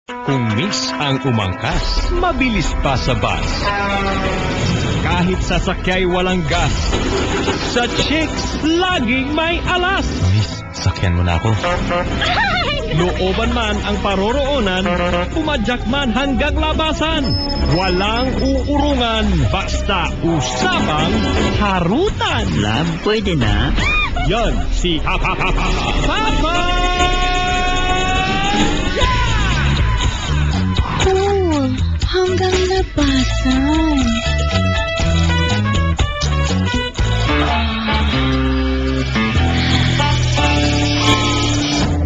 Kung miss ang umangkas, mabilis pa sa bus. Kahit sasakyay walang gas, sa chicks laging may alas. Miss, sakyan mo na ako. Looban man ang paroroonan, pumadyak man hanggang labasan. Walang uurungan, basta usapang harutan. Love, pwede na. Yan si Papa! Cool, hanggang labasan.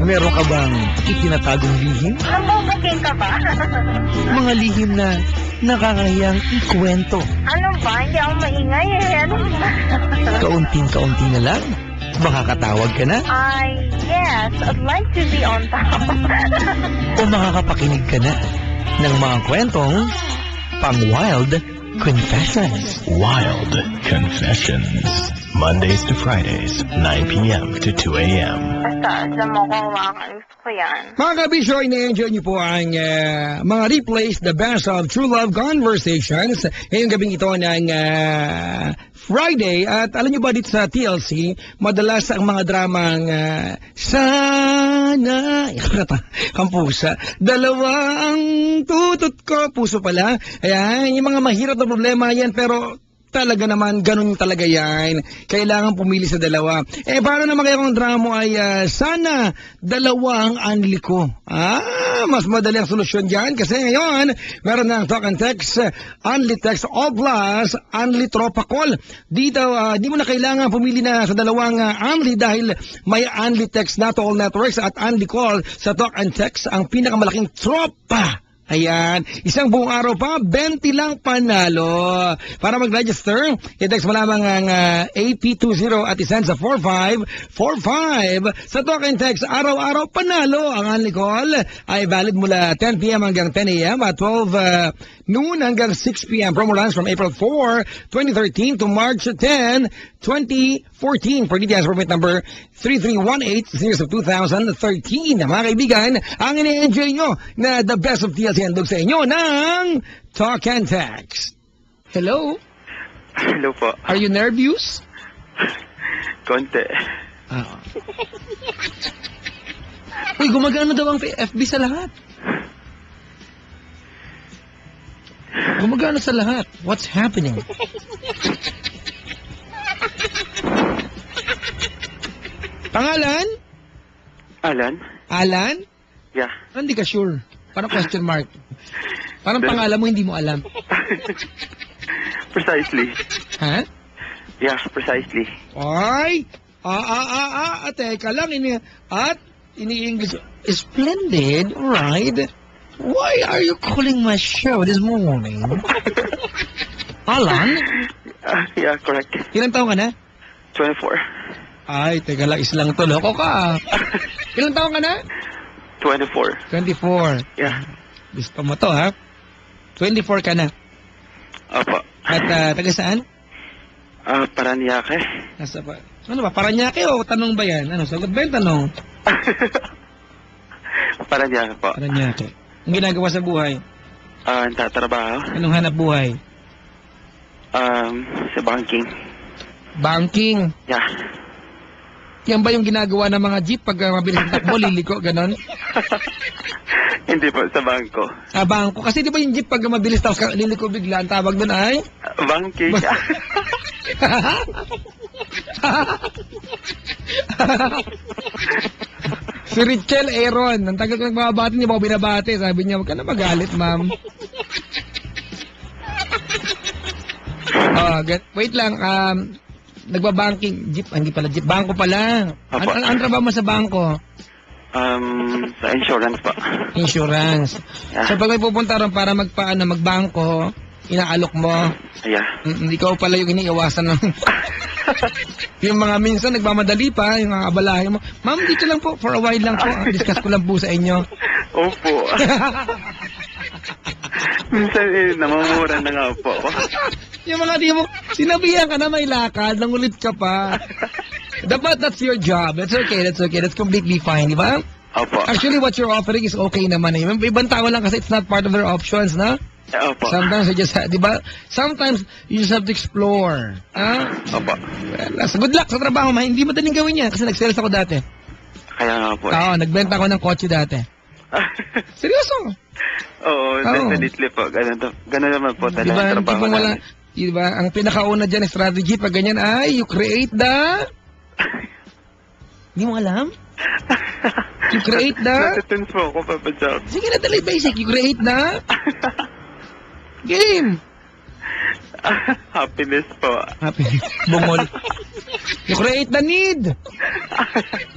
Meron ka bang itinatagong lihim? Nambubuking ka ba? Mga lihim na nakakahiyang ikwento. Ano ba? Hindi ako maingay eh. Ano ba? Kaunting-kaunti na lang. Makakatawag ka na Yes, I'd like to be on top. o makakapakinig ka na ng mga kwentong pang-wild confessions. Wild Confessions. Mondays to Fridays, 9 p.m. to 2 a.m. Basta, sa mo ko gusto ko yan. Mga kabisyo, ina-enjoy niyo po ang mga replays, the best of True Love Conversations. Ngayong gabing ito ng Friday. At alam niyo ba dito sa TLC, madalas ang mga dramang sana, kampusa, dalawa ang tutot ko, puso pala. Ayan, yung mga mahirap na problema yan, pero talaga naman, ganun talaga yan. Kailangan pumili sa dalawa. Paano naman kaya kung drama ay sana dalawa ang anli ko? Mas madali ang solusyon dyan kasi ngayon, meron ng talk and text, unli text, all plus, unli tropa call. Dito, di mo na kailangan pumili na sa dalawang unli dahil may unli text na to all networks at unli call sa talk and text, ang pinakamalaking tropa. Ayan, isang buong araw pa, 20 lang panalo. Para mag-register, i-text mo lamang ang AP20 at isend sa 4545. Sa talk and text, araw-araw panalo. Ang only call ay valid mula 10 p.m. hanggang 10 a.m. at 12 noon hanggang 6 p.m. Promo runs from April 4, 2013 to March 10, 2014. For details, permit number 3318, series of 2013. Mga kaibigan, ang ini-enjoy nyo na the best of TLC handog sa inyo ng Talk and Text. Hello? Hello po. Are you nervous? Konti. Uy, gumagana daw ang FB sa lahat. Gumagana sa lahat. What's happening? Pangalan? Alan? Alan? Yeah. Hindi ka sure. Parang question mark. Parang pangalan mo hindi mo alam. Precisely. Ha? Yeah, precisely. Ay! Teka lang. Ini-English. Splendid, right? Why are you calling my show this morning? Alan? Yeah, correct. Ilang taon ka na? 24. Ay, teka lang, islang to. Loko ka. Ilang taon ka na? 24. 24. Yeah. Gusto mo to, ha? 24 ka na. Opo. At taga saan? Paranaque. Nasa pa? Ano ba? Paranaque o tanong ba yan? Ano? Sagot ba yung tanong? Paranaque po. Paranaque. Ang ginagawa sa buhay? Nagtatrabaho. Anong hanap buhay? Sa banking. Banking? Yeah. Yan ba yung ginagawa ng mga jeep pag mabilis ang takbo, liliko, ganon? Hindi po, sa bangko. Bangko. Kasi di ba yung jeep pag mabilis tapos liliko bigla, ang tawag doon ay? Banking. Si Richel Aaron, ang tagal ko nagbabati, hindi ba ako binabati? Sabi niya, huwag ka na magalit, ma'am. Wait lang, nagbabanking, jeep, hindi pala jeep, bangko pala. Ano trabaho mo sa bangko? Sa insurance pa. Insurance. Yeah. So pag may pupunta ron para magbangko, inaalok mo. Yeah. Hindi ka pala yung iniiwasan ng... yung mga minsan nagmamadali pa, yung mga abalahe mo. Ma'am, dito lang po, for a while lang po. Discuss ko lang po sa inyo. Opo. Minsan namamura na nga po. Yung mga di mo, sinabihan ka na may lakad, nangulit ka pa. Dapat that's your job. That's okay, that's completely fine, di ba? Opo. Actually, what you're offering is okay naman eh. Ibang tao lang kasi it's not part of their options, na? Opo. Sometimes you just, di ba? Sometimes you just have to explore. Ha? Opo. Well, so good luck sa trabaho. Hindi madaling gawin yan kasi nag-sales ako dati. Kaya nga po. Oo, nagbenta ako ng kotse dati. Seryoso? Oo, definitely po. Ganun naman po talaga ang trabaho Di ba, namin. di ba, ang pinakauna dyan ng strategy pag ganyan ay you create the... Hindi mo alam? You create the... Natutun po ako, Papa Jack. Sige na, dali basic. You create the... Game. Happiness po. Happy. Bungol. You create the need.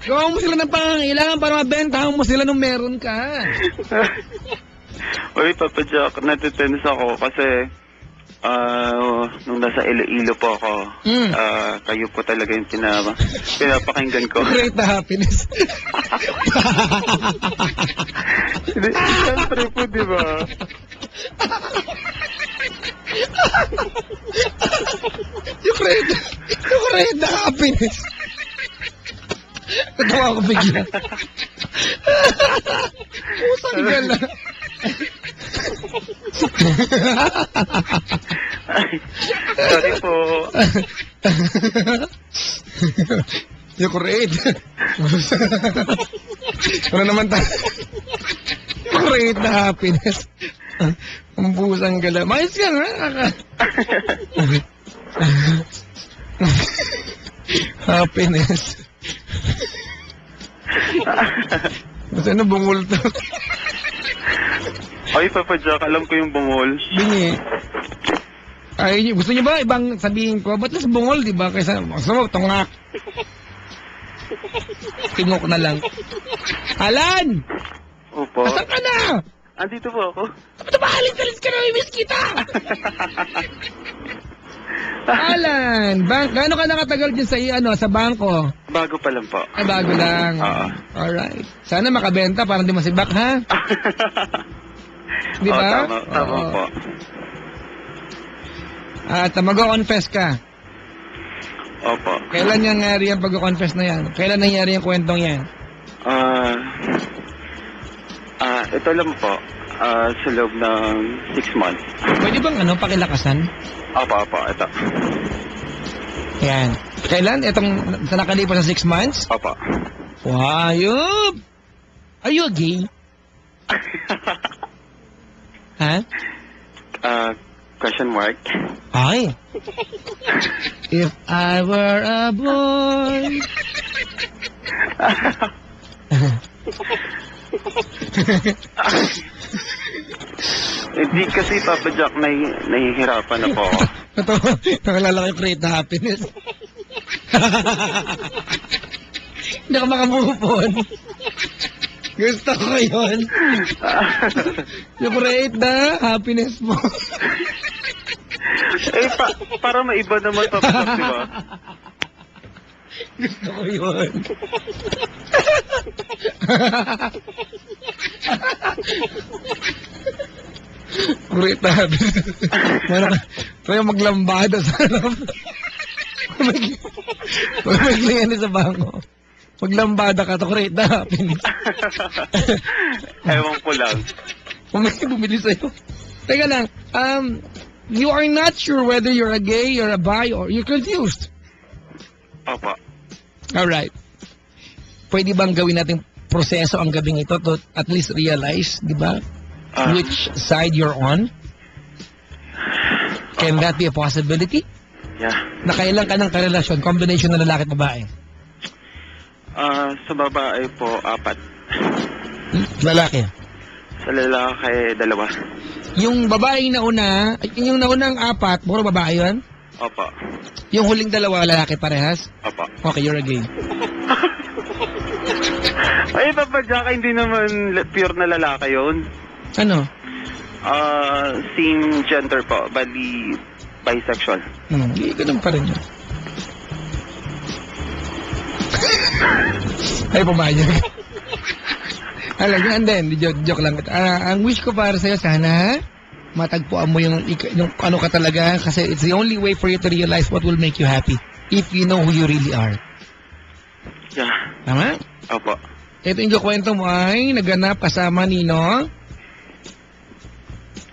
Gawa mo sila ng pangangailangan para mabentahan mo sila nung meron ka. Uy, Papa Jack, natutunan ako kasi nung nasa Iloilo po ako, kayo po talaga yung pinapakinggan ko. You create the happiness. Siyempre po, di ba? You create the happiness. Natawa ako bigla. Pusang gala. Sorry po. You create. Ano naman tayo? You create the happiness. Ang pusang gala. Mais yan, ha? Happiness. Kasi ano bungol to? Ay, Papa Jack, alam ko yung bungol. Bingi. Ay, gusto niyo ba ibang sabihin ko? Ba't mas bungol, di ba? Kaysa, gusto mo, tungak. Tingok na lang. Alan! Opo. Asan ka na? Andito po ako. Ba't maalis-alis ka na? Miss kita! Alan, gaano ka nakatagal dyan sa bangko? Bago pa lang po. Ay, bago lang. Oo. Alright. Sana makabenta para hindi masibak, ha? Di ba? Tama po. At mag-confess ka. Opo. Kailan nangyari yung pag-confess na yan? Kailan nangyari yung kwentong yan? Ito lang po. Sa loob ng 6 months. Pwede bang pakilakasan? Opo, ito. Yan. Kailan? Itong sa nakalipas sa 6 months? Opo. Wow, yup! Are you gay? Ha? Question mark. Ay. If I were a boy. Hindi kasi, Papa Jack, nahihirapan na po ako. Ito, nakalala ko yung create the happiness. Hindi ka makamove on. Gusto ko yun. You create the happiness mo. Para maiba naman, Papa Jack, di ba? Gusto ko yun. Create the happiness. Kaya maglambada sa harap. Maglingan sa bango. Maglambada ka to create the happiness. Ewan ko lang. May bumili sa'yo. Teka lang, you are not sure whether you're a gay or a bi or you're confused. Opo. Alright. Pwede bang gawin natin proseso ang gabing ito to at least realize, di ba? Which side you're on? Can that be a possibility? Yeah. Nakailan ka ng karelasyon, combination ng lalaki at babae? Sa babae po, 4. Lalaki. Sa lalaki, 2. Yung babaeng nauna, yung naunang 4, puro babae yun? Opo. Yung huling 2, lalaki parehas? Opo. Okay, you're a gay. Ay, Papa Jack, hindi naman pure na lalaki yun. Ano? Same gender po, bali bisexual. Ganun pa rin yun. Ay, pumayag. Alam nyo, and then, joke lang. Ang wish ko para sa'yo, sana matagpuan mo yung ano ka talaga kasi it's the only way for you to realize what will make you happy if you know who you really are. Yeah. Tama? Opo. Ito yung kwento mo ay naganap kasama nino?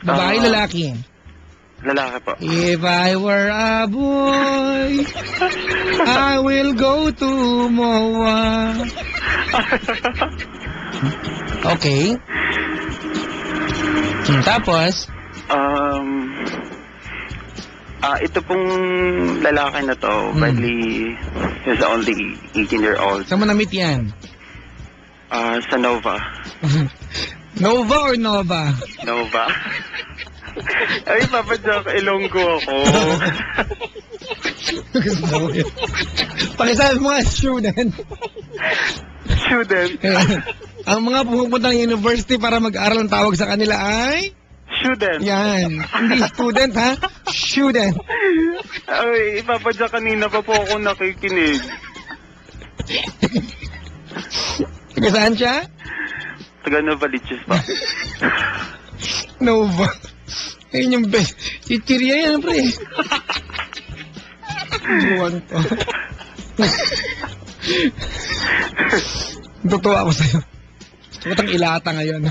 Babae, lalaki? Lalaki po. If I were a boy, I will go to MOA. Okay. Tapos? Ito pong lalaki na to, bali, he's only 18-year-old. Saan mo na-meet yan? Sa Nova. Nova or Nova? Nova. Ay, Papa Jack, Ilonggo ako. Pakisabi mo nga, student. Student. Ang mga pumupunta ng university para mag-aral ang tawag sa kanila ay? Student. Yan. Hindi student, ha? Student. Ay, Papa Jack, kanina pa po ako nakikinig. Taga saan siya? Taga Novaliches pa. Nova. Ayun yung best. Chichirya yan, pre. Buwan to. Totoo ako sa'yo. Gusto ko ilata ngayon.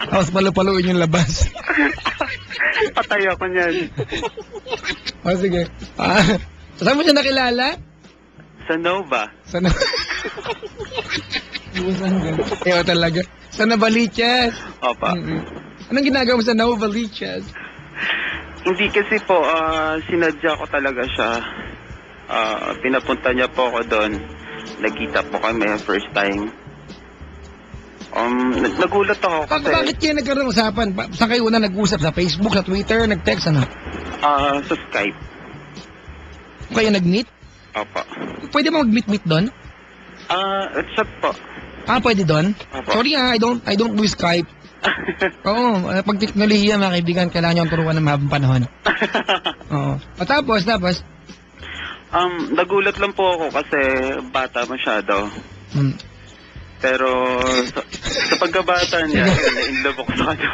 Tapos palupaluin yung labas. Patay ako niyan. O sige. Saan mo siya nakilala? Sa Nova. Sa Nova. Ewa talaga. Sa Novaliches. Opa. Anong ginagawa mo sa Novaliches? Hindi kasi po, sinadya ko talaga siya. Pinapunta niya po ako doon. Nagkita po kami first time. Nagulat ako kasi... Bakit kayo nagkaroon ng usapan? Saan kayo una nag-usap? Sa Facebook, sa Twitter, nag-text, ano? Sa Skype. Kayo nag-meet? Opo. Pwede mo mag-meet doon? Chat po. Pwede doon? Opo. Sorry I don't do Skype. Oo, pag teknolohiya mga kaibigan, kailangan nyo ang turuan ng mahabang panahon. Oo. Tapos? Nagulat lang po ako kasi bata masyado. Pero sa pagkabata niya, na-inlove ako sa kanya.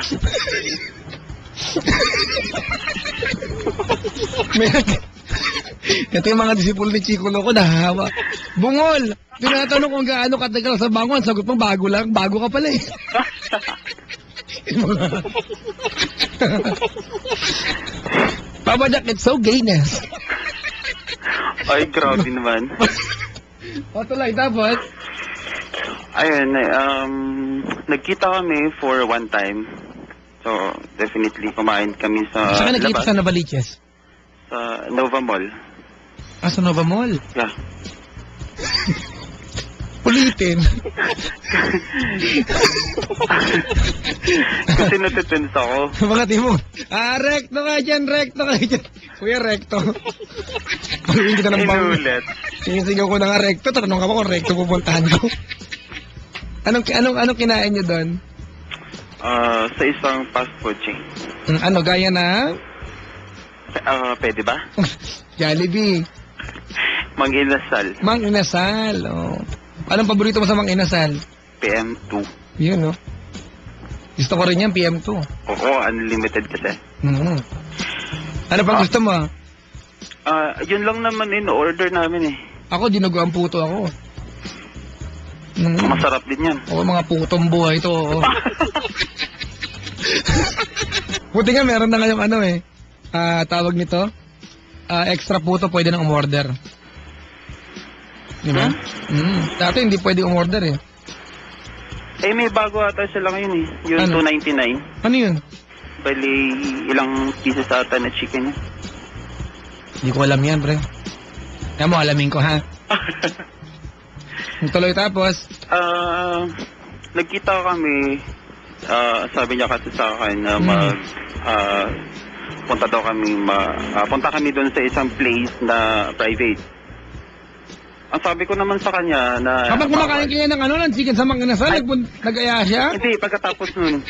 Ito yung mga disipulo ni Chico Loco, nahahawa. Bungol! Tinatanong kung gaano katagal sa bangon, sagot mo bago lang, bago ka pala eh. Papa Jack, it's so gayness. Ay, grabe naman. O tuloy, tapos? Ayun, nagkita kami for one time. So, definitely kumain kami sa Saan ka nagkita labas. sa Novaliches? Sa Nova Mall. Sa Nova Mall? Yeah. Ulitin. Kasi natitense ako. Mga timo. Rekto ka dyan. Kuya, rekto. Paluin kita ng bangon. Inulit. Sinisigaw ko na nga rekto. Tanong ka ba kung rekto pupuntahan ko? Anong kinain nyo doon? Sa isang fast food chain. Gaya na? Pwede ba? Jollibee. Mang Inasal. Mang Inasal. Oh. Anong paborito mo sa Mang Inasal? PM2. Yun, no? Gusto ko rin yan, PM2. Oo, unlimited kasi. Ano pang gusto mo? Yun lang naman in-order namin eh. Ako, dinuguan puto ako. Masarap din yan. Oo, mga putong buhay ito. Oo. Buti nga, meron na ngayong tawag nito. Extra puto, pwede nang umorder. Diba? Dati hindi pwede umorder eh. May bago ata sila ngayon eh. Yung Ano? $2.99. Ano yun? Bali, ilang pieces ata na chicken yun. Hindi ko alam yan, pre. Kaya mo, alamin ko, ha? Tuloy tapos? Nagkita kami, sabi niya kasi sa akin na punta kami doon sa isang place na private. Ang sabi ko naman sa kanya na... Habang kumakain kaya ng chicken sa Mang Inasal, nag-aya siya? Hindi, pagkatapos nun.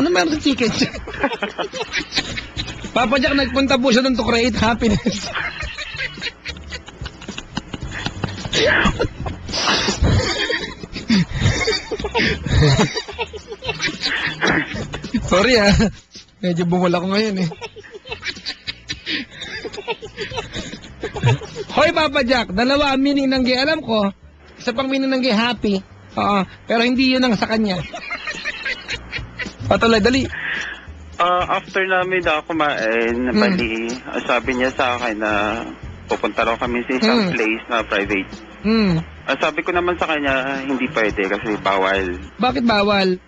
Ano meron sa chicken? Papa Jack, nagpunta po siya doon to create happiness. Sorry medyo bumula ko ngayon eh. Hoy Papa Jack, dalawa ang meaning ng gay. Alam ko, Isa pang minunang happy. Oo, pero hindi yun ang sa kanya. Patuloy, dali. After namin na kumain, bali, sabi niya sa akin na pupunta raw kami sa isang place na private. Sabi ko naman sa kanya, hindi pwede kasi bawal. Bakit bawal?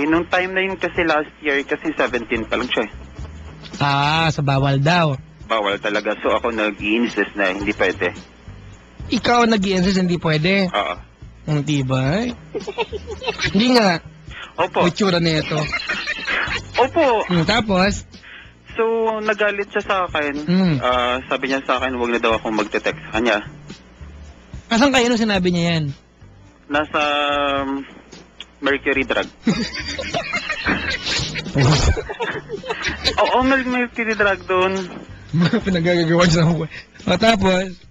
Nung time na yun kasi last year, kasi 17 pa lang siya. Sa bawal daw. Bawal talaga. So ako nag-i-insist na hindi pwede. Ikaw nag-i-insist hindi pwede? Oo. Ang tibay. Hindi nga. Opo. Itsura na ito. Opo. Tapos? So, nagalit siya sa akin. Sabi niya sa akin, huwag na daw akong magte-text sa kanya. Asan kayo nung sinabi niya yan? Nasa Mercury Drug. Oo, Mercury Drug doon. Pinagagagawa siya ng tapos?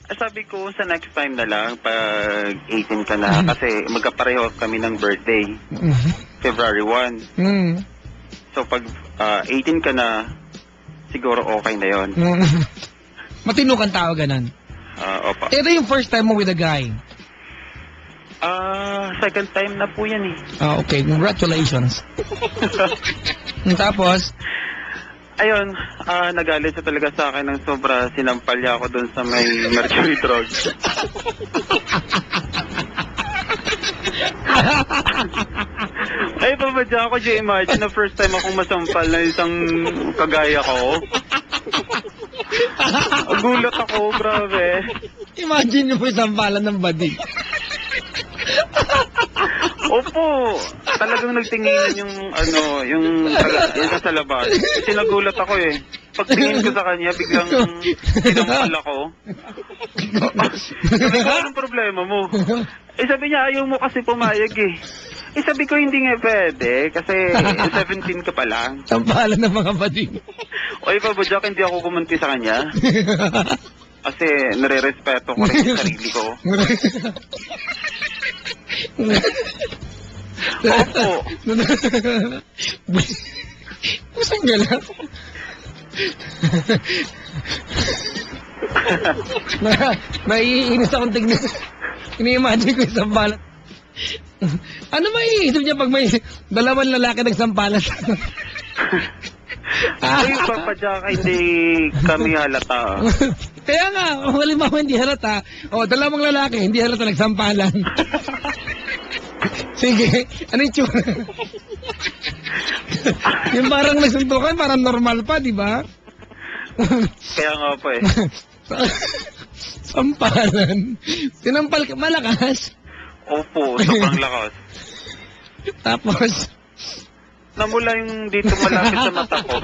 Sabi ko, sa next time na lang, pag 18 ka na, kasi magkapareho kami ng birthday. February 1. So, pag 18 ka na, siguro okay na yon. Matino kang tao ganun? Opa. Ito yung first time mo with a guy? Second time na po yan eh. Okay. Congratulations. Tapos? Ayun, nagalit siya talaga sa akin ng sobra. Sinampal niya ako doon sa may Mercury Drug. Ay, papadya ako, imagine na first time akong masampal na isang kagaya ko. Gulat ako, grabe. Imagine nyo po sampalan ng badi. Opo, talagang nagtinginan yung sa labas. Kasi nagulat ako eh. Pagtingin ko sa kanya, biglang sinamukal ako. Sabi ko, anong problema mo? Sabi niya, ayaw mo kasi pumayag eh. Sabi ko, hindi nga pwede. Kasi 17 ka pa lang. Sampalan ng mga badi. Oy, Pabudyak, hindi ako kumunti sa kanya. Kasi nare-respeto ko rin yung sarili ko. Opo. Pusang gala. Naiinis akong tignan. Ini-imagine ko yung sampalan. Ano ba iniisip niya pag may dalawang lalaki nagsampalan? Ay, Pabudyak, hindi kami halata. Kaya nga, halimbawa hindi halata. Dalawang lalaki, hindi halata nagsampalan. Sige, ano yung tsura? Yung parang nagsuntukan, parang normal pa, di ba? Kaya nga po eh. Sampalan. Sinampal ka, malakas. Opo, sobrang lakas. Tapos, namula yung dito malapit sa mata ko.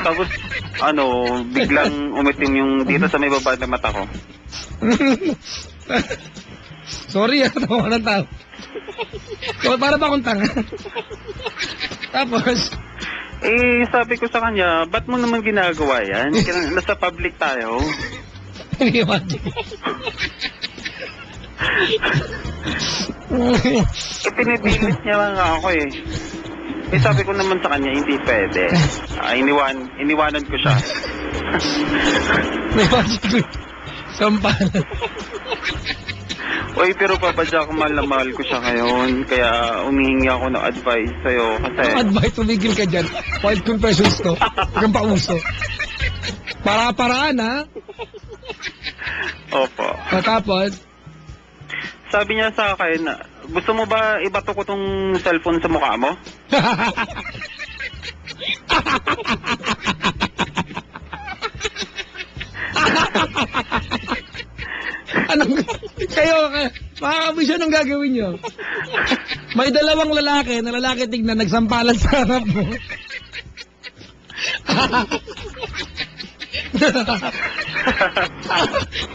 Tapos, biglang umitim yung dito sa may baba ng mata ko. Sorry, tawa ng tao. So, para ba akong tanga? Tapos, sabi ko sa kanya, ba't mo naman ginagawa yan? Nasa public tayo. Pinipilit niya lang ako eh. Sabi ko naman sa kanya, hindi pwede. Iniwanan ko siya. Sampalan. Oy, pero Pabudyak, mahal na mahal ko siya ngayon. Kaya umihingi ako ng advice sa'yo. Kasi... Advice, tumigil ka dyan. Wild confessions to. Huwag kang pauso. Para-paraan, ha? Opo. Tapos? Sabi niya sa akin, gusto mo ba ibato ko tong cellphone sa mukha mo? Kayo, mga kabisyon, anong gagawin nyo? May dalawang lalaki, na lalaki tignan, nagsampalan sa harap mo.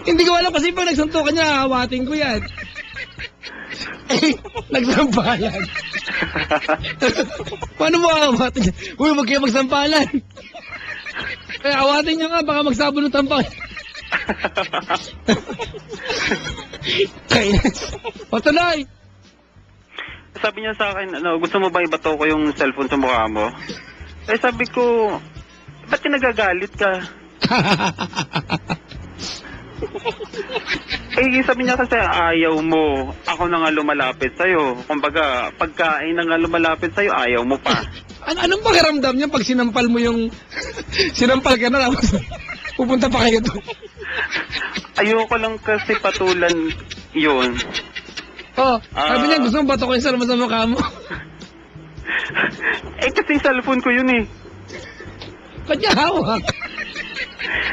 Hindi ko alam kasi pag nagsuntukan niya, hawatin ko yan. Nagsampalan. Paano mo hawatin niya? Uy, wag kayo magsampalan. Hawatin niya nga, baka magsabon ng tampal. Patuloy. Sabi niya sa akin, gusto mo ba ibato ko yung cellphone sa mukha mo? Sabi ko, ba't nagagalit ka? Eh, sabi niya kasi ayaw mo. Ako na nga lumalapit sa'yo. Kumbaga, pagkain na nga lumalapit sa'yo, ayaw mo pa. Anong pakiramdam niya pag sinampal mo yung... Sinampal ka na, tapos pupunta pa kayo doon? Ayoko lang kasi patulan yun. Oh, sabi niya gusto mo bato ko yung salma sa mukha mo. Eh, kasi cellphone ko yun eh. Ba't niya hawak?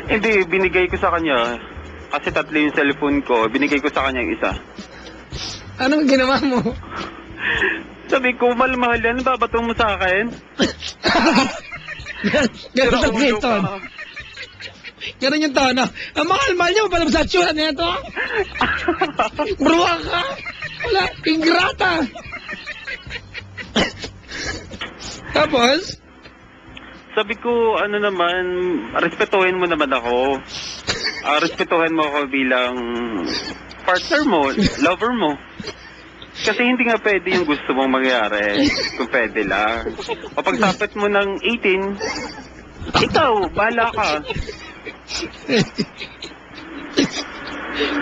Hindi, binigay ko sa kanya. Kasi 3 yung cellphone ko, binigay ko sa kanya yung isa. Anong ginawa mo? Sabi ko, mahal yan, babato mo sa akin? Ganun sa Ulo Clayton. ka. Ganun yung tono. Ang mahal-mahal niya, palam sa tsura na ito. Bruwa ka. Wala, ingrata. Tapos? Sabi ko, ano naman, respetuhin mo naman ako. Respetuhin mo ako bilang partner mo, lover mo. Kasi hindi nga pwede yung gusto mong mangyari. Kung pwede lang. O pagsapit mo ng 18, ikaw, bahala ka.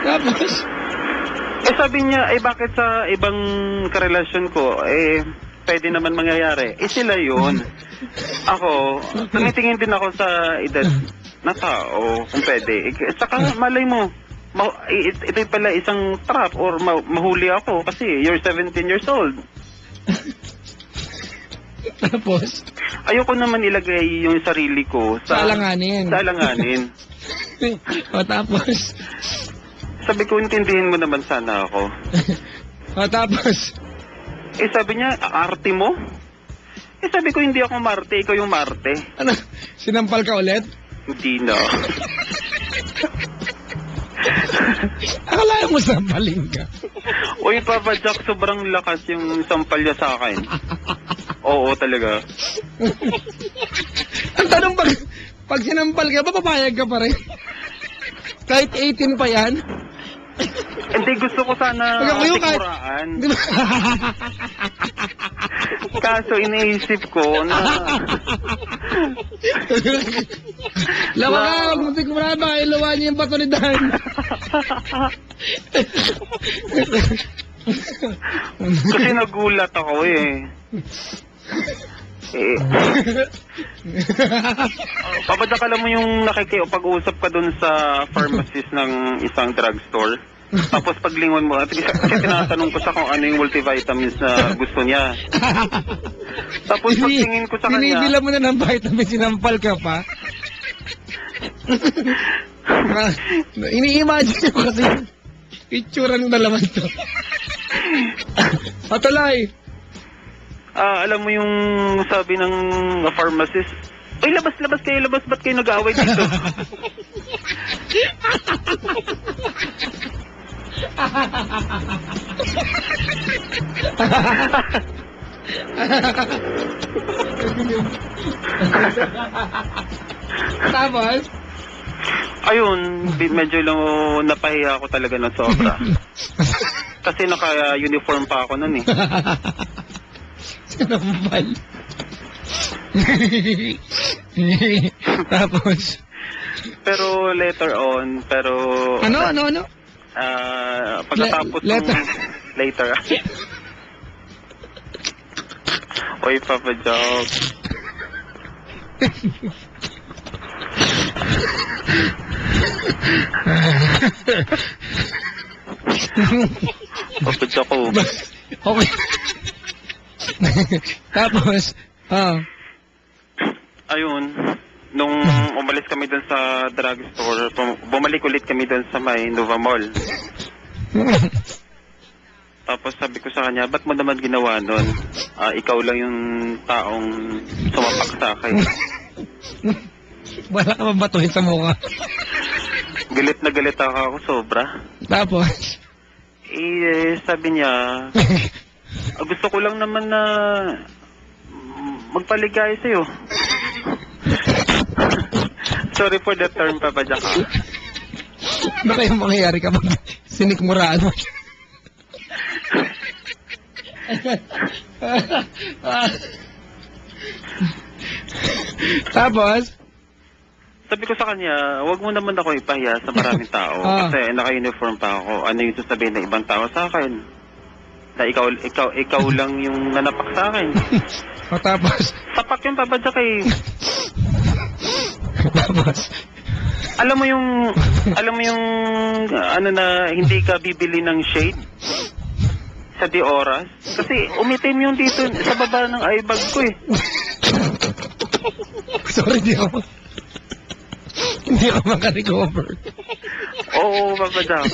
Tapos? Eh sabi niya, eh bakit sa ibang karelasyon ko, eh pwede naman mangyayari. Eh sila yun. Ako, tumitingin din ako sa edad na tao, kung pwede. Eh, saka malay mo, ito pala isang trap or mahuli ako kasi you're 17 years old. Tapos? Ayoko naman ilagay yung sarili ko Sa alanganin. Sa alanganin. O tapos? Sabi ko, intindihin mo naman sana ako. O tapos? Eh sabi niya, arte mo? Eh sabi ko, hindi ako Marte, ikaw yung Marte. Ano? Sinampal ka ulit? Hindi na. Akala mo sampaling ka. Uy, Papa Jack, sobrang lakas yung sampal niya sa akin. Oo, talaga. Ang tanong, pag sinampal ka, papayag ka pa rin? Kahit 18 pa yan? Hindi, gusto ko sana sikmuraan. Kaso iniisip ko na... Lawa ka, muntik mo na ba? Ilawa niya yung bato ni Dan. Kasi nagulat ako eh. Papadak, alam mo yung pag-uusap ka dun sa pharmacist ng isang drugstore. Tapos paglingon mo, kasi tinatanong ko siya kung ano yung multivitamins na gusto niya. Tapos pagtingin ko sa kanya... Binibila mo na ng vitamin, sinampal ka pa. Ini-imagine ko kasi itsura ng dalaman to. Patuloy. Alam mo yung sabi ng pharmacist, "Uy, labas kayo, ba't kayo nag-aaway dito?" Tapos? Ayun, medyo napahiya ako talaga ng sobra. Kasi naka-uniform pa ako nun eh. Sinampal. Tapos? Pero later on, Ano? Pagkatapos later. Oy, Papa Jock. Papa Jock ko. Okay. Tapos? Ayun. Nung umalis kami dun sa drugstore, bumalik ulit kami dun sa may Nova Mall. Tapos sabi ko sa kanya, ba't mo naman ginawa nun? Ikaw lang yung taong sumapak sa akin. Wala ka mabatuhin sa mukha. Galit na galit ako sobra. Tapos? Sabi niya, gusto ko lang naman na magpaligaya sa'yo. Sorry for the term, Papa Jack. Baka yung mangyayari kapag sinikmuraan mo. Tapos? Sabi ko sa kanya, wag mo naman ako ipahiya sa maraming tao. Kasi naka-uniform pa ako. Ano yung sasabihin ng ibang tao sa akin? Na ikaw lang yung nanapak sa akin. O tapos? Tapak yung Papa Jack eh. Tapos? Alam mo yung ano na hindi ka bibili ng shade sa Dioras? Kasi umitim yung dito sa baba ng eye bag ko eh. Sorry, hindi ako makarecover. Oo, Papa Jack.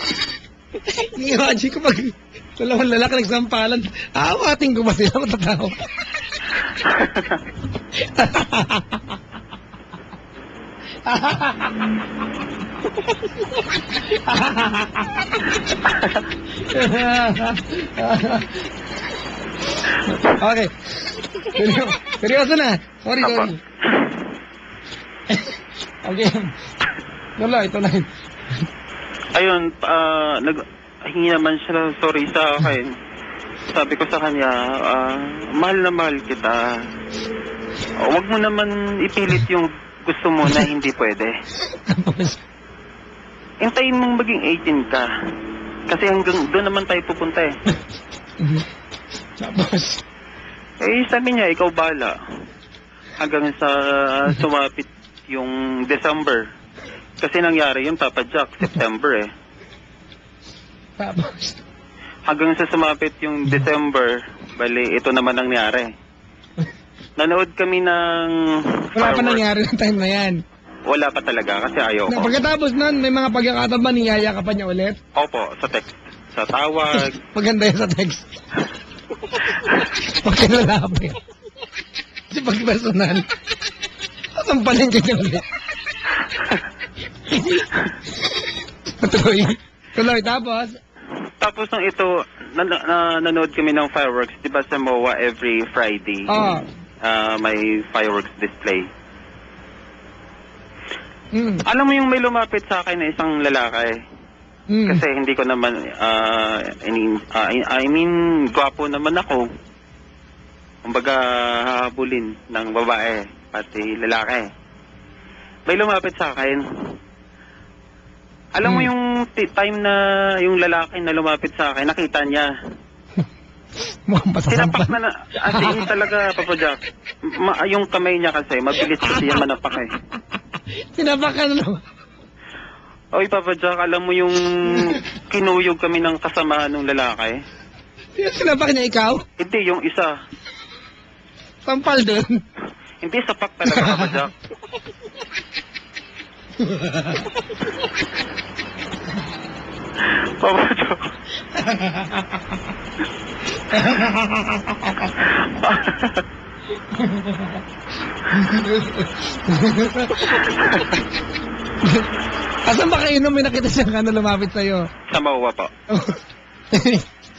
Imagine ko pag dalawang lalaki nagsampalan, aawating ko ba sila matatao? Okay. Seryoso na. Sorry. Okay. Ito na. Ayun, naghingi naman siya sorry sa akin. Sabi ko sa kanya, mahal na mahal kita. Huwag mo naman ipilit yung gusto mo na hindi pwede. Hintayin mong maging 18 ka. Kasi hanggang doon naman tayo pupunta eh. Tapos? Sabi niya, ikaw bala. Hanggang sa sumapit yung December. Kasi nangyari yun, Papa Jack, September eh. Tapos? Hanggang sa sumapit yung December, bali, ito naman ang nangyari. Nanood kami ng Wala pa nangyari ng time na yan. Wala pa talaga kasi ayaw ko. Pagkatapos nun, may mga pagkakataon ba niyaya ka pa niya ulit? Opo, sa text. Sa tawag. Maganda yan sa text. Pag kinalapit. Kasi pag personal, sasampalin ka niya ulit. Tuloy, tapos? Tapos nung ito, nanood kami ng fireworks. Diba sa MOA every Friday? May fireworks display. Alam mo yung may lumapit sa akin na isang lalaki. Kasi hindi ko naman, I mean, gwapo naman ako. Kumbaga, hahabulin ng babae, pati lalaki. May lumapit sa akin. Alam mo yung time na yung lalaki na lumapit sa akin, nakita niya. Sinapak na as in talaga, Papa Jack. Yung kamay niya kasi, mabilis kasi yung manapak eh. Sinapak ka na naman. Oy, Papa Jack, alam mo yung kinuyog kami ng kasamahan ng lalaki? Sinapak niya ikaw? Hindi, yung isa. Sampal din. Hindi, sapak talaga, Papa Jack. Papa Jack. Asan ba kayo nung may nakita siyang lumapit sa'yo? Sa MOA po.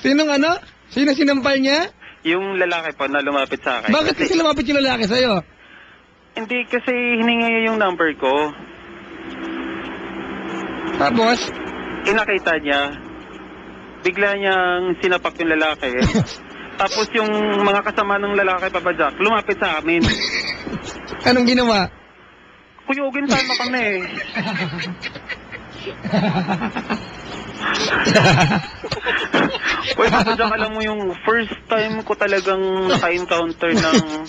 Sinong ano? Sino sinampal niya? Yung lalaki po na lumapit sa akin. Bakit kasi lumapit yung lalaki sa'yo? Hindi, kasi hiningi niya yung number ko. Tapos? Nakita niya. Bigla niyang sinapak yung lalaki. Tapos yung mga kasama ng lalaki, Papa Jack, lumapit sa amin. Anong ginawa? Kuyugin sana kami. Uy, Papa Jack, alam mo yung first time ko talagang naka-encounter ng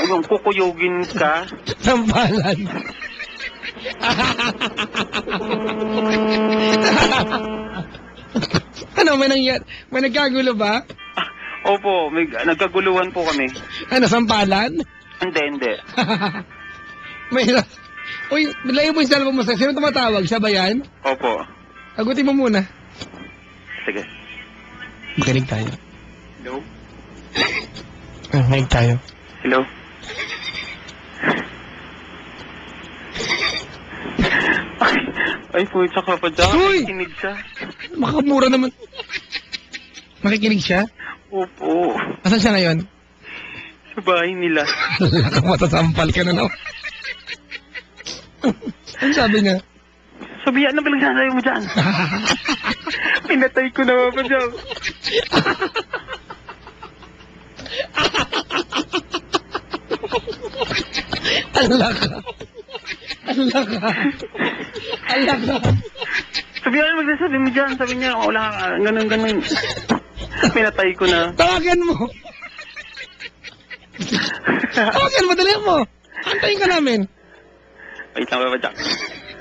yung kukuyugin ka. Sampalan. Ano, may nagkagulo ba? Opo, nagkaguluhan po kami. Ano, sampalan? Hindi. Uy, layo mo yung cellphone mo. Sino tumatawag? Siya ba yan? Opo. Agutin mo muna. Sige. Makinig tayo. Hello? Makinig tayo. Hello? Ay, pucha ka pa dyan. Uy! Nakikinig siya. Makamura naman. Makikinig siya? Opo. Asan siya ngayon? Sa bahay nila. Matasampal ka na naman. Ano sabi niya? Sabi yan na pinagsasayo mo dyan. Pinatay ko na pa dyan. Ala ka. Ala ka. Ala ka. Sabi mo dyan. Sabi niya, wala ka, ganun. Pinatay ko na. Tawagan mo. Tawagan mo, dali mo. Antayin ka namin. Wait lang, Papa Jack.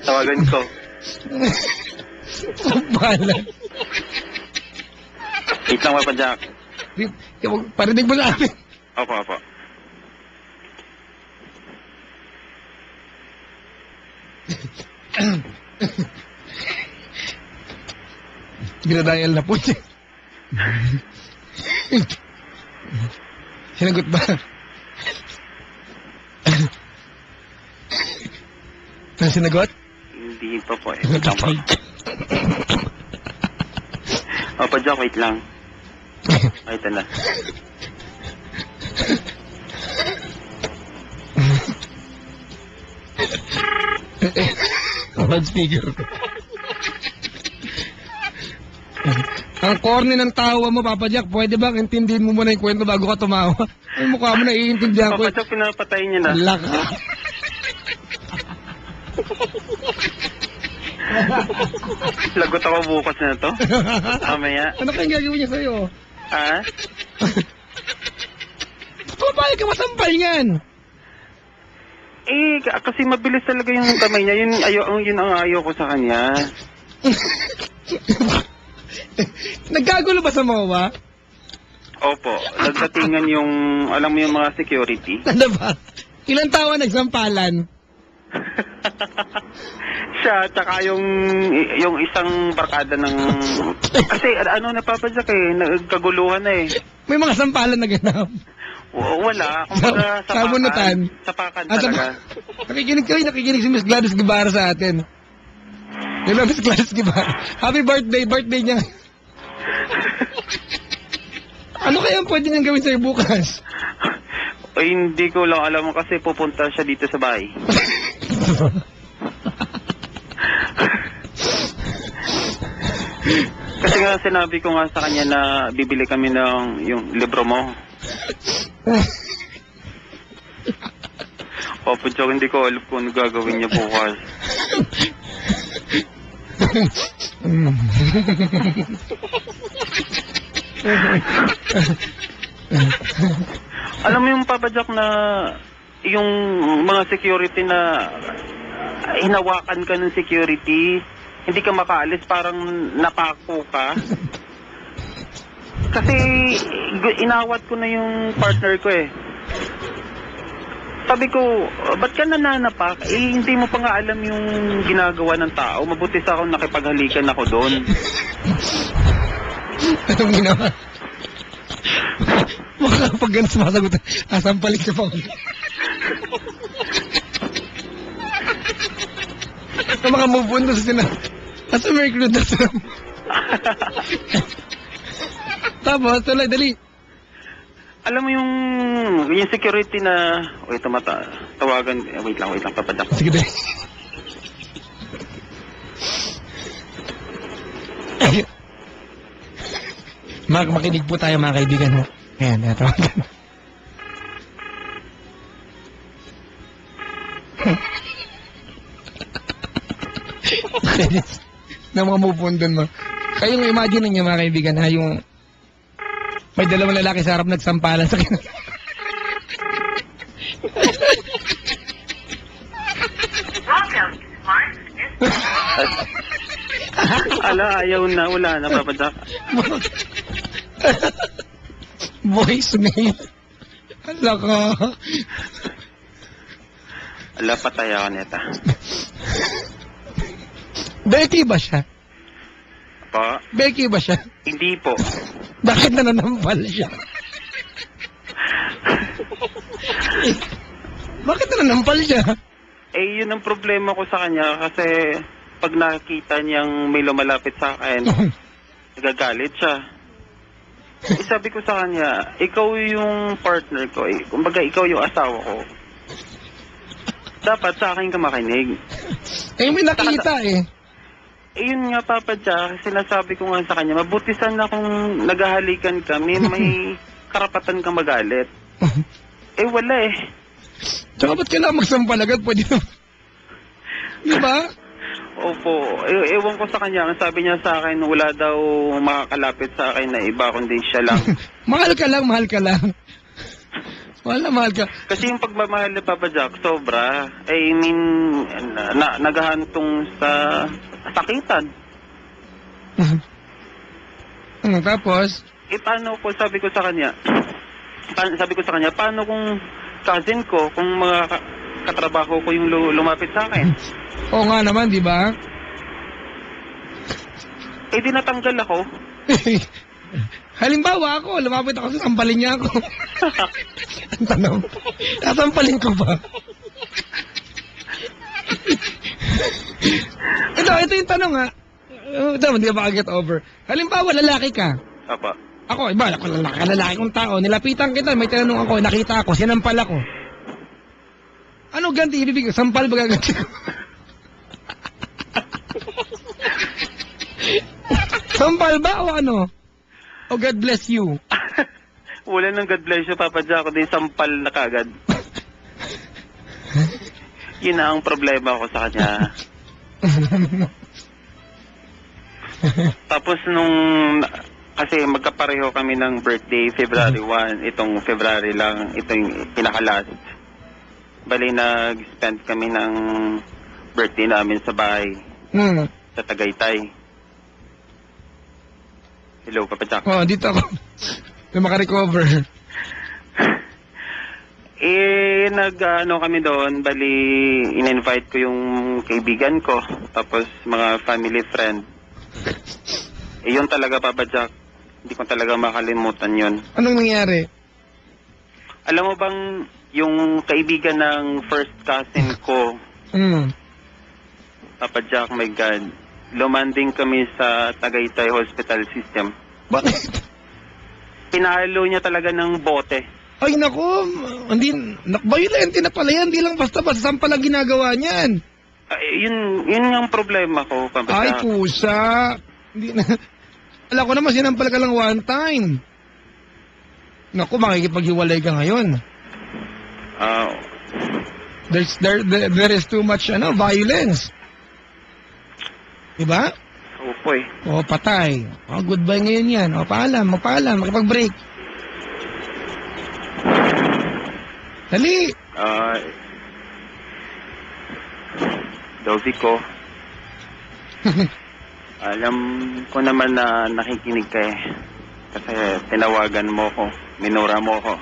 Tawagan ko. Bahala. Wait lang, Papa Jack. Parinig mo sa amin. Opo. Ginadayal na po siya. Sinagot ba? Nang sinagot? Hindi pa po eh. Wait lang po. Papa Jack, wait lang. Ay, ito na. Speaker ko. Ang corny ng tawa mo, Papa Jack, pwede bang intindihin mo muna yung kwento bago ka tumawa? Ay, mukha mo na iintindihan ko. Papa Jack, pinapatay niya na. Ala ka. Lagot ako bukas na to. Mamaya. Ano kayang gagawin niya sa'yo? Ha? Papayag ka masampal yan. Eh, kasi mabilis talaga yung kamay niya. Yun ang ayaw ko sa kanya. Nagkagulo ba sa MOA? Opo. Nagdatingan yung, alam mo yung mga security. Ano ba? Ilang tawa nagsampalan? Siya, tsaka yung isang barkada ng... Kasi ano napapadyak eh, nagkaguluhan na eh. May mga sampalan na ganap. Wala. Kumbaga, Sabunutan. Sapakan Ah, talaga. Nakikinig si Miss Gladys Guevara sa atin. Hello, Miss Gladys Guevara. Happy birthday niya. Ano kaya ang pwede niyang gawin sa'yo bukas? Ay, hindi ko lang alam kasi pupunta siya dito sa bahay. Kasi nga sinabi ko nga sa kanya na bibili kami ng yung libro mo. Opo, Joke, hindi ko alam kung ano gagawin niya bukas. Alam mo yung Papa Jack na yung mga security na hinawakan ka ng security, hindi ka makaalis, parang napako ka. Kasi inawat ko na yung partner ko eh. Sabi ko, ba't ka nananapak? Eh, hindi mo pa nga alam yung ginagawa ng tao. Mabuti sa akong nakipaghalikan ako doon. Anong ginawa? Pag ganun sumasagot, asampalik sa phone. Sa mga move on doon sa Asa Mercury doon sa... Tapos, tuloy, dali. Alam mo yung security na... Wait, tawagan. Wait lang, papadak. Sige, dali. Makinig po tayo mga kaibigan mo. Ayan, tawagan. Na mga move on doon mo. Kayong imagine ninyo mga kaibigan ha, yung may dalawang lalaki sa harap nagsampalan sa kanya. Ala, ayaw na, wala na, papadak. Voicemail. Ala ka. Ala, patay ako neta. Becky ba siya? Pa? Becky ba siya? Hindi po. Bakit nananampal siya? Bakit nananampal siya? Eh, yun ang problema ko sa kanya kasi pag nakita niyang may lumalapit sa akin, nagagalit siya. Eh, sabi ko sa kanya, ikaw yung partner ko. Eh, kumbaga, ikaw yung asawa ko. Dapat sa akin ka makinig. Eh, may nakita eh. Eh, yun nga, Papa Jack, sinasabi ko nga sa kanya, mabuti sana kung naghahalikan ka, may karapatan kang magalit. Eh, wala eh. Tsaka ba't kailangan magsampal agad? Pwede naman. Di ba? Opo. Ewan ko sa kanya. Ang sabi niya sa akin, wala daw makakalapit sa akin na iba, kundi siya lang. Mahal ka lang, mahal ka lang. Mahal na mahal ka. Kasi yung pagmamahal ni Papa Jack, sobra. I mean, naghahantong sa sakitan. Tapos? Paano ko, sabi ko sa kanya, paano kung cousin ko, kung mga katrabaho ko yung lumapit sa akin? Oo nga naman, di ba? Di natanggal ako. Halimbawa ako, lumapit ako sa sampalin niya ako. Ang tanong, sasampalin ko ba? ito yung tanong ha. Ito, hindi ka makaget over. Halimbawa, lalaki ka. Apa. Ako, iba, ako lalaki kong tao. Nilapitan kita, may tinanong ako, nakita ako, sinampal ako. Ano ganti ibibigay? Sampal ba gaganti ko? Sampal ba o ano? O God bless you? Wala nang God bless you, Papa Jack. Kundi sampal na kagad. Yun na ang problema ko sa kanya. Tapos kasi magkapareho kami ng birthday, February 1. Itong February lang, ito yung pinaka-last. Bali, nag-spend kami ng birthday namin sa bahay. Sa Tagaytay. Hello, Papa Jack. Oh, dito ako. May makarecover. Kami doon, bali, in-invite ko yung kaibigan ko, tapos mga family friend. Yun talaga, Papa Jack. Hindi ko talaga makalimutan yun. Anong nangyari? Alam mo bang, yung kaibigan ng first cousin ko, Papa Jack, my God, lumanding kami sa Tagaytay Hospital System. Bakit? Pinalo niya talaga ng bote. Ay nako, violente na pala yan, hindi lang basta-basta sampal ang ginagawa niyan. Yun ang problema ko, Papa Jack. Ay pusa, hindi na, alam ko naman sinampal ka lang one time. Naku, makikipaghiwalay ka ngayon. There is too much violence. Diba? Opo eh. O, patay. O, goodbye ngayon yan. O, paalam, makipag-break. Dali. Dovi ko. Alam ko naman na nakikinig ka eh. Kasi tinawagan mo ko, minura mo ko.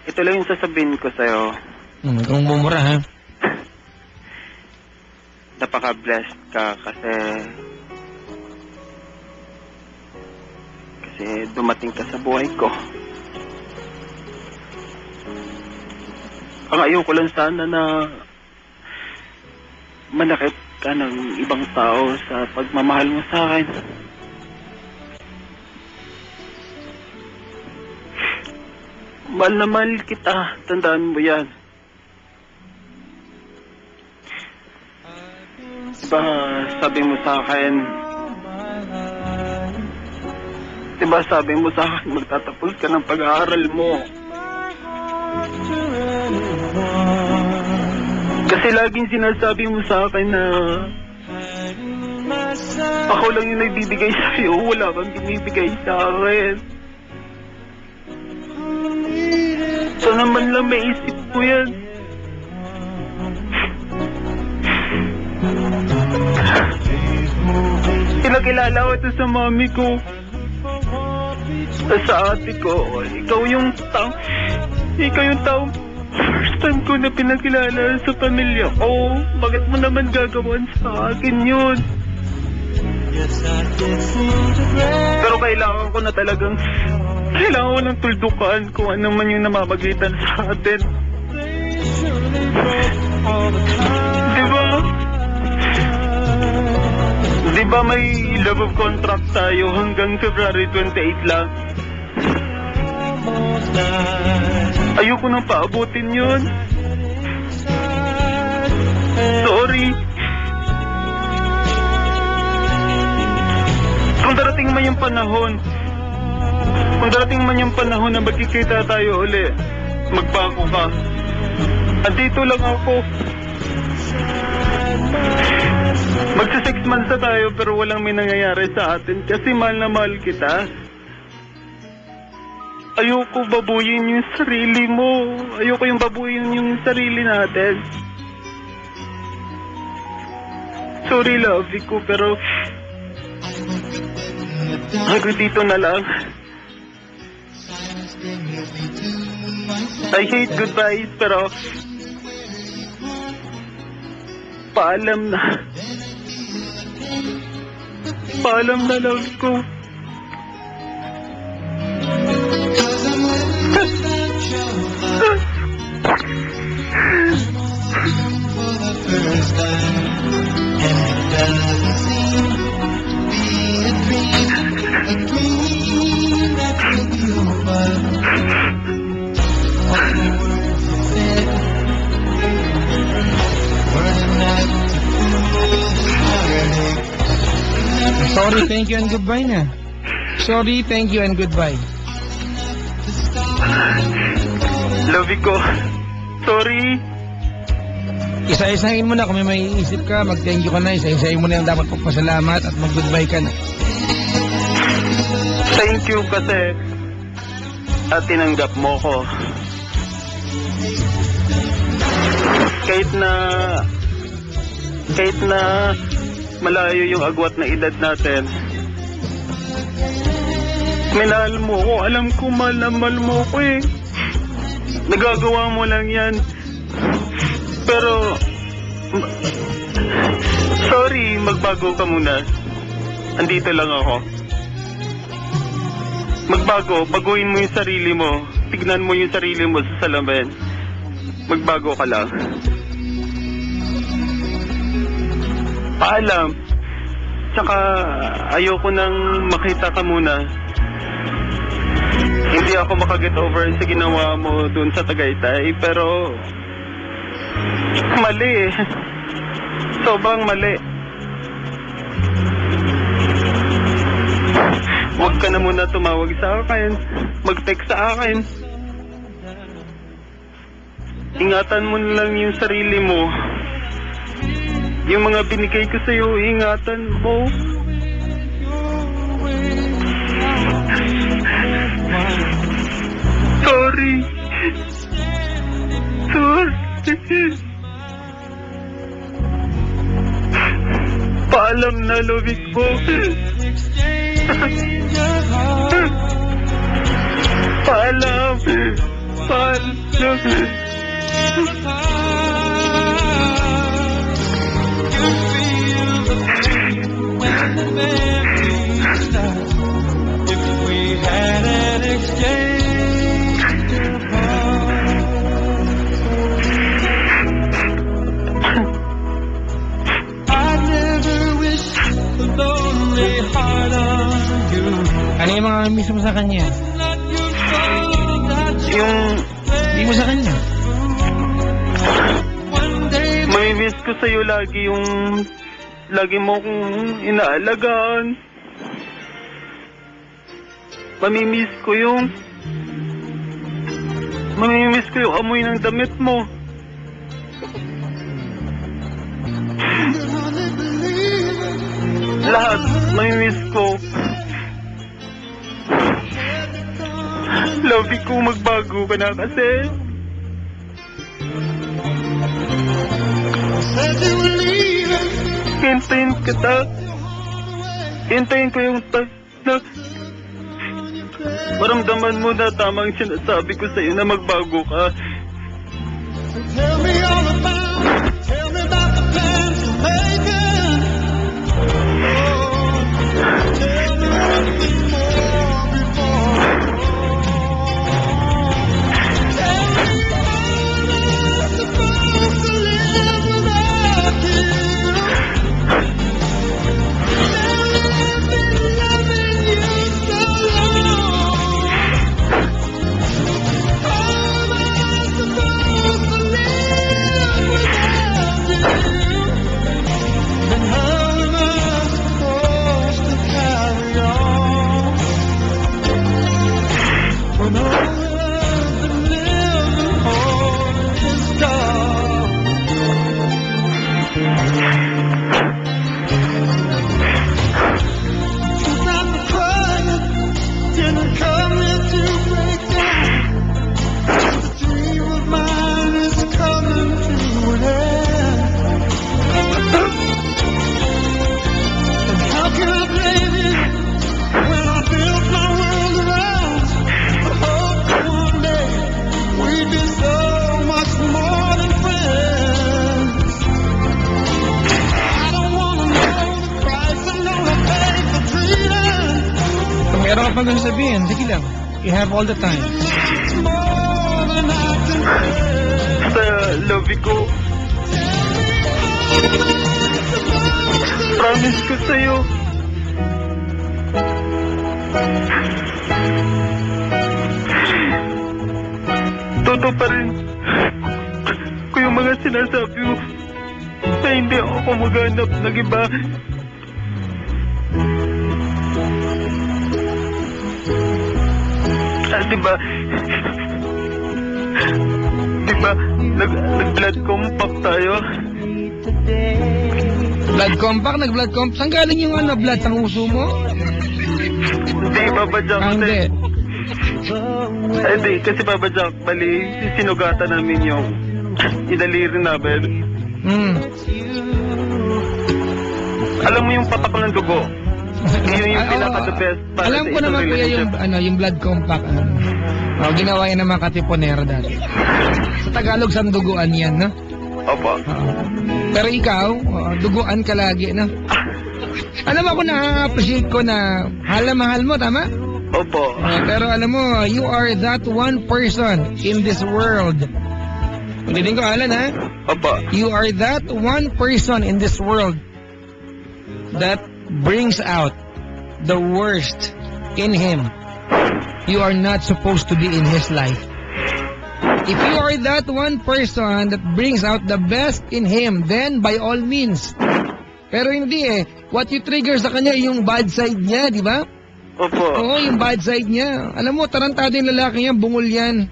Ito lang yung sasabihin ko sa'yo. Kung bumura ha? Napaka-blessed ka kasi dumating ka sa buhay ko. Ang ayaw ko lang sana na manakit ka ng ibang tao sa pagmamahal mo sa akin. Mahal na mahal kita, tandaan mo yan. Diba sabi mo sa akin, magtatapos ka ng pag-aaral mo. Kasi laging sinasabi mo sa akin na ako lang yung nagbibigay sa'yo, wala kang binibigay sa akin. Sana man lang maisip mo yan. Kinakilala ko ito sa mami ko, sa ate ko. Ikaw yung tao first time ko na pinakilala sa pamilya ko. Bakit mo naman gagawin sa akin yun? Pero kailangan ko ng tuldukan kung ano man yung namamagitan sa atin. Diba may love of contract tayo hanggang February 28 lang? Ayoko nang paabutin yun. Sorry. Kung darating man yung panahon na magkikita tayo uli, magbago ka. Andito lang ako. Magsa 6 months na tayo pero walang may nangyayari sa atin kasi mahal na mahal kita. Ayoko babuyin yung sarili mo. Ayoko yung babuyin yung sarili natin. Sorry, love ko, pero hanggang dito na lang. I hate goodbyes, pero paalam na. Paalam na, love ko. Sorry, thank you, and goodbye na. Sorry, thank you, and goodbye. Love ko. Sorry. Isa-isahin mo na kung may maiisip ka, mag-thank you ka na, isa-isahin mo na yung dapat pagpasalamat at mag-goodbye ka na. Thank you kasi at tinanggap mo ko. Kahit na malayo yung agwat na edad natin, minahal mo ko. Alam ko mahal na mahal mo ko eh. Nagagawa mo lang yan. Pero sorry, magbago ka muna. Andito lang ako. Magbago, baguhin mo yung sarili mo. Tignan mo yung sarili mo sa salamin. Magbago ka lang. Paalam. Tsaka ayoko nang makita ka muna. Hindi ako makaget over sa ginawa mo dun sa Tagaytay, pero mali eh. Sobrang mali. Huwag ka na muna tumawag sa akin. Mag-text sa akin. Ingatan mo na lang yung sarili mo. Yung mga binigay ko sa'yo, ingatan mo. Sorry. Sorry. Paalam na, love ko. Paalam. Paalam. Ano yung mga miss mo sa kanya? Yung Hindi mo sa kanya? may miss ko sa'yo lagi yung lagi mo kong inaalagaan. Mamimiss ko yung amoy ng damit mo. Lahat, mamimiss ko. Love ko, magbago ka na kasi. Hintayin kita. Hintayin ko yung na maramdaman mo na tamang sinasabi ko sa'yo na magbago ka. Tell me about the plans you're making. Tell me anything more before. Tell me how I'm supposed to live without you. I've been loving you so long. How am I supposed to live? naman gusto sabihin. Sige lang. You have all the time. Sa love ko. Promise ko sa'yo. Totoo pa rin ko yung mga sinasabi mo na hindi ako maghanap ng iba. Diba? Nag-blood compact tayo. Blood compact? Nag-blood compact? Saan galing yung blood sa uso mo? Hindi, Papa Jack. Hindi. Hindi, kasi Papa Jack, bali, sinugatan namin yung inaliri namin. Alam mo yung patak ng dugo? Yun yung pinaka-the best para alam ko naman kuya yung blood compact. Ginawa yan ng mga katiponera dati. Sa Tagalog, sanduguan yan, no? Opo. Pero ikaw, duguan ka lagi, no? Alam mo, ako na-appreciate ko na mahal mo, tama? Opo. Pero alam mo, you are that one person in this world. Ulitin ko, Alan, ha? Opo. You are that one person in this world that brings out the worst in him. You are not supposed to be in his life. If you are that one person that brings out the best in him, then by all means. Pero hindi what you trigger sa kanya yung bad side niya, di ba? Opo. Oo, yung bad side niya. Alam mo, tarantado yung lalaki yan, bungol yan.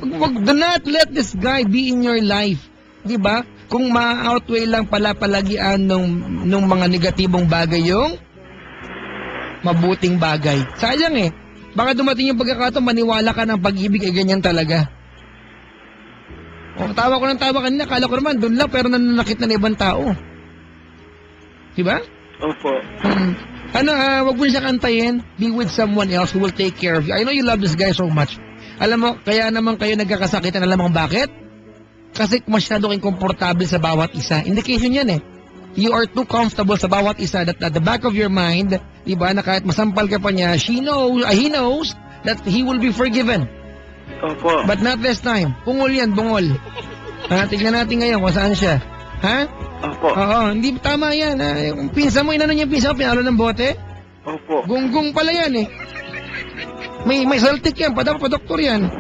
Do not let this guy be in your life. Di ba? Kung ma-outweigh lang pala palagian nung mga negatibong bagay yung mabuting bagay. Sayang baka dumating yung pagkakataon, maniwala ka ng pag-ibig ay ganyan talaga. Tawa ko ng tawa kanina, kala ko naman, doon lang, pero nananakit na ibang tao. Diba? Opo. Wag mo siyang antayin. Be with someone else who will take care of you. I know you love this guy so much. Alam mo, kaya naman kayo nagkakasakitan. Alam mo bakit? Kasi masyado kayong komportable sa bawat isa. Indication yan You are too comfortable sa bawat isa that at the back of your mind, diba, na kahit masampal ka pa niya, he knows that he will be forgiven. Opo. But not this time. Bungol yan, bungol. Tignan natin ngayon kung saan siya. Ha? Opo. Oo, hindi tama yan. Yung pinsa mo, inano niya yung pinsa mo, pinalo ng bote? Opo. Gunggong pala yan May saltik yan, pa-doktor yan.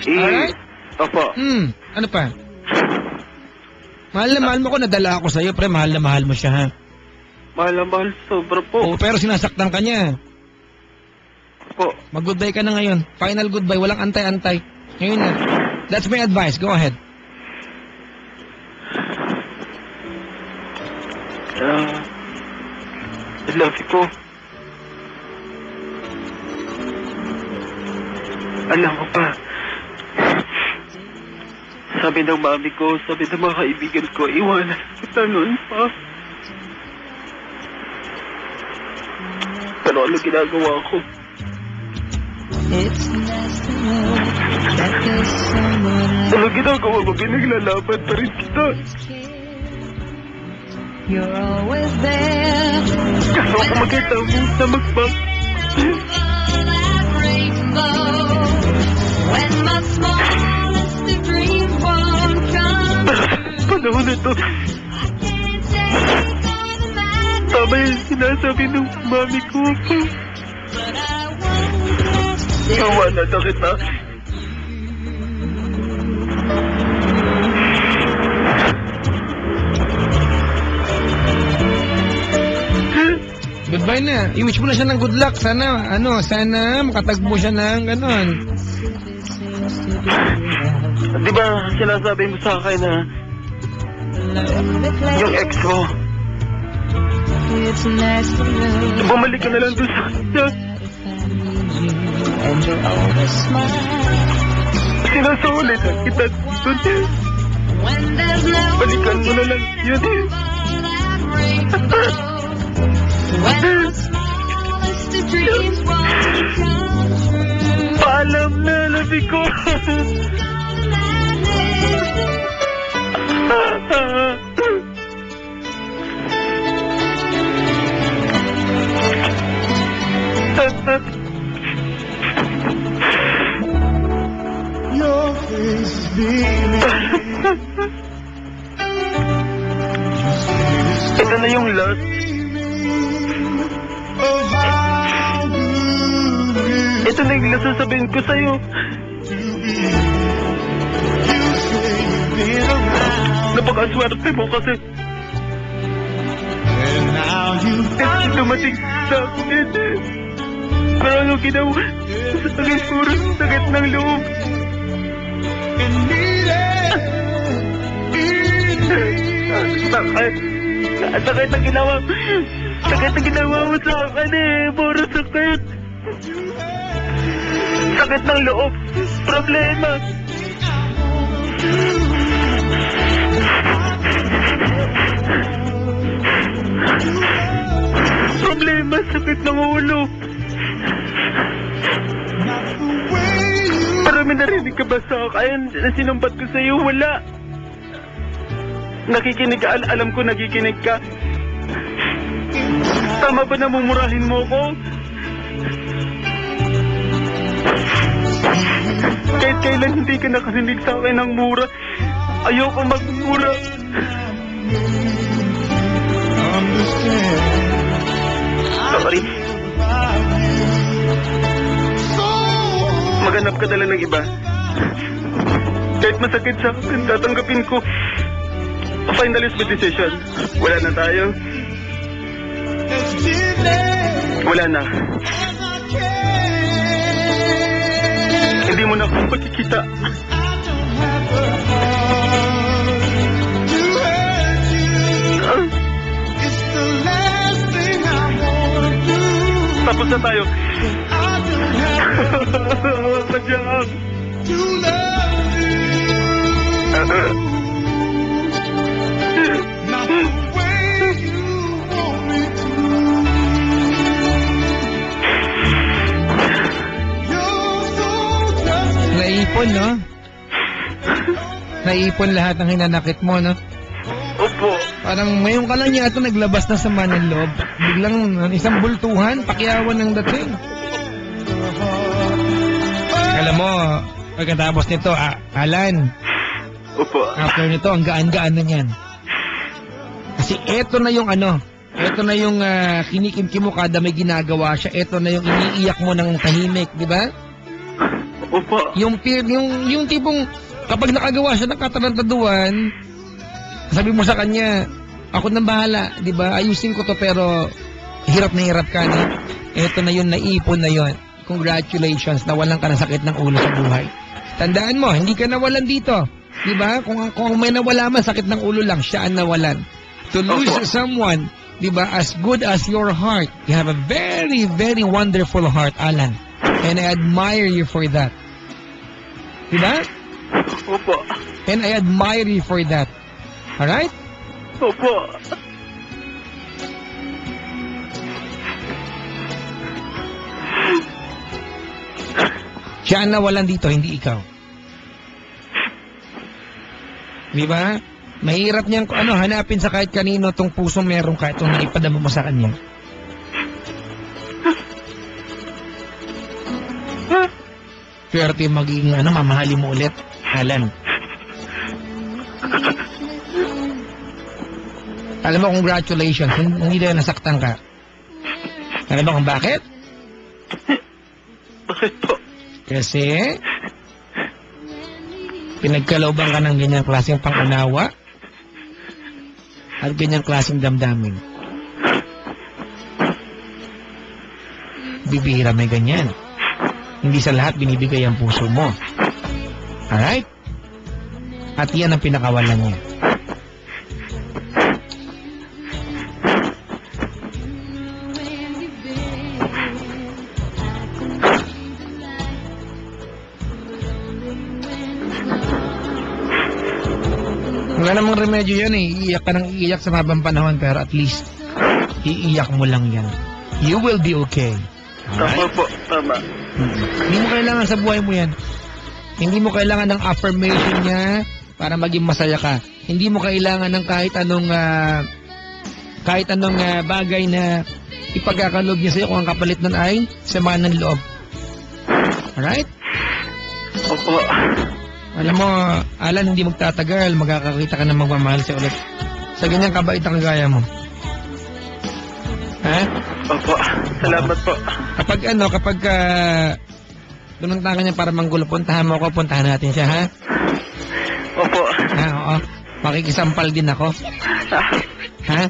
Alright? Opo. Ano pa? Mahal na mahal mo ko, nadala ako sa'yo, pre, mahal na mahal mo siya, ha? Mahal na mahal, sobra po. Pero sinasaktan ka niya. Po. Mag-goodbye ka na ngayon. Final goodbye, walang antay-antay. Ngayon na. That's my advice, go ahead. I love you po. Alam mo pa, sabi ng mami ko, sabi ng mga kaibigan ko, iwanan kita noon pa. Pero ano ginagawa ko? Ano ginagawa ko? Pinaglalaban pa rin kita. Gusto ko makita mo na magbak. Panahon na to. Tama yung sinasabi ng mami ko. Iwanan na kita. Goodbye na. I-wish mo na siya ng good luck. Sana makatagpo siya ng ganon. Di ba sinasabi mo sa akin na yung ex ko, bumalik ka na lang doon sa kanya. Sinasulit na kita doon. Balikan mo na lang yun. Paalam na, labi ko. Your face is beaming. Ito na yung last. Oh, how good Ito na yung last sasabihin ko sa'yo. you say you've been around. Napaka-swerte mo kasi And now you dumating sa akin. Pero ano ginawa? Sakit puro, sakit ng loob. need it. Sakit. Sakit ang ginawa. Sakit ang ginawa mo sa akin eh. Puro sakit. Sakit ng loob. Problema. Problema, sakit ng ulo. Pero may narinig ka ba sa akin na sinumbat ko sa iyo? Wala. Nakikinig ka, alam ko nakikinig ka. Tama ba na mumurahin mo ko? Kahit kailan hindi ka nakarinig sa akin ng mura, ayoko magmura. Sorry. Maghanap ka na lang ng iba. Kahit masakit sa akin, tatanggapin ko. Final is my decision. Wala na tayo. Wala na. Hindi mo na ako makikita. Tapos na tayo. Sadyang. Naipon, no? Naipon lahat ng hinanakit mo, no? Opo. Parang ngayon ka lang yata naglabas na sa ng loob. Biglang isang bultuhan, pakyawan ng dating. Alam mo, pagkatapos nito, Alan, Opo. after nito, ang gaan-gaan na niyan. Kasi eto na yung eto na yung kinikimkim mo kada may ginagawa siya, eto na yung iniiyak mo ng tahimik, di ba? Opo. Yung tipong kapag nakagawa siya ng katarantaduan, sabi mo sa kanya, ako nang bahala, di ba? Ayusin ko to pero hirap na hirap ka na. Ito na yun, naipon na yun. Congratulations, nawalan ka ng sakit ng ulo sa buhay. Tandaan mo, hindi ka nawalan dito. Di ba? Kung may nawala man, sakit ng ulo lang, siya ang nawalan. To lose someone, di ba, as good as your heart, you have a very, very wonderful heart, Alan. And I admire you for that. Di ba? Opo. And I admire you for that. Alright? Opo. Siya ang nawalan dito, hindi ikaw. Di ba? Mahirap niyang hanapin sa kahit kanino tong pusong meron ka itong naipadama mo sa kanya. Swerte magiging mamahalin mo ulit, Alan. Alam mo, congratulations. Hindi na nasaktan ka. Alam mo kung bakit? Bakit po? Kasi pinagkalooban ka ng ganyang klaseng pangunawa at ganyang klaseng damdamin. Bibihira may ganyan. Hindi sa lahat binibigay ang puso mo. Alright? At yan ang pinakawalan niya. Wala namang remedyo yan eh. Iiyak ka ng iiyak sa mabang panahon pero at least iiyak mo lang yan. You will be okay. Tama po. Tama. Hindi mo kailangan sa buhay mo yan. Hindi mo kailangan ng affirmation niya para maging masaya ka. Hindi mo kailangan ng kahit anong bagay na ipagkakaloob niya sa'yo kung ang kapalit nun ay sama ng loob. Alright? Opo. Alam mo, Alan, hindi magtatagal, magkakakita ka ng magmamahal siya ulit. Sa ganyang kabait ang kagaya mo. Ha? Opo. Salamat po. Kapag dumunta ka niya para manggulo, puntahan mo ako, puntahan natin siya, ha? Opo. Ha, oo. Makikisampal din ako. Ha?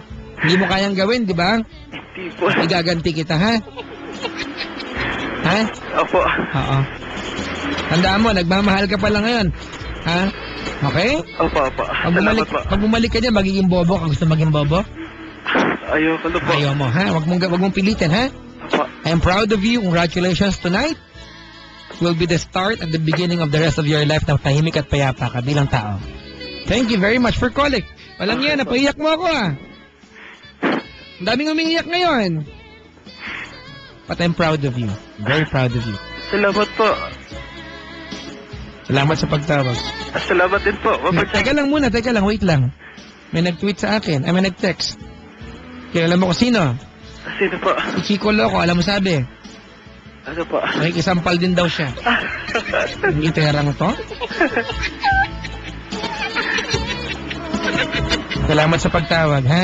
Hindi mo kayang gawin, di ba? Hindi po. Igaganti kita, ha? Ha? Opo. Oo. Tandaan mo, nagmamahal ka pala ngayon. Ha? Okay? Opo. Salamat po. Pag bumalik ka niya, magiging bobo ka. Gusto maging bobo? Ayoko na po. Ayaw mo, ha? Wag mong pilitin, ha? Opo. I am proud of you. Congratulations tonight. Will be the start at the beginning of the rest of your life na tahimik at payapa ka bilang tao. Thank you very much for calling. Walang yan, napaiyak mo ako, ah. Ang daming umiiyak ngayon. But I'm proud of you. Very proud of you. Salamat po. Salamat sa pagtawag. Salamat din po. Teka lang muna, wait lang. May nag-tweet sa akin, may nag-text. Kilala mo ko sino? Sino po? Si Chico Loco, alam mo sabi. Ano po? Nakikisampal din daw siya. Ang iterang to? Salamat sa pagtawag, ha?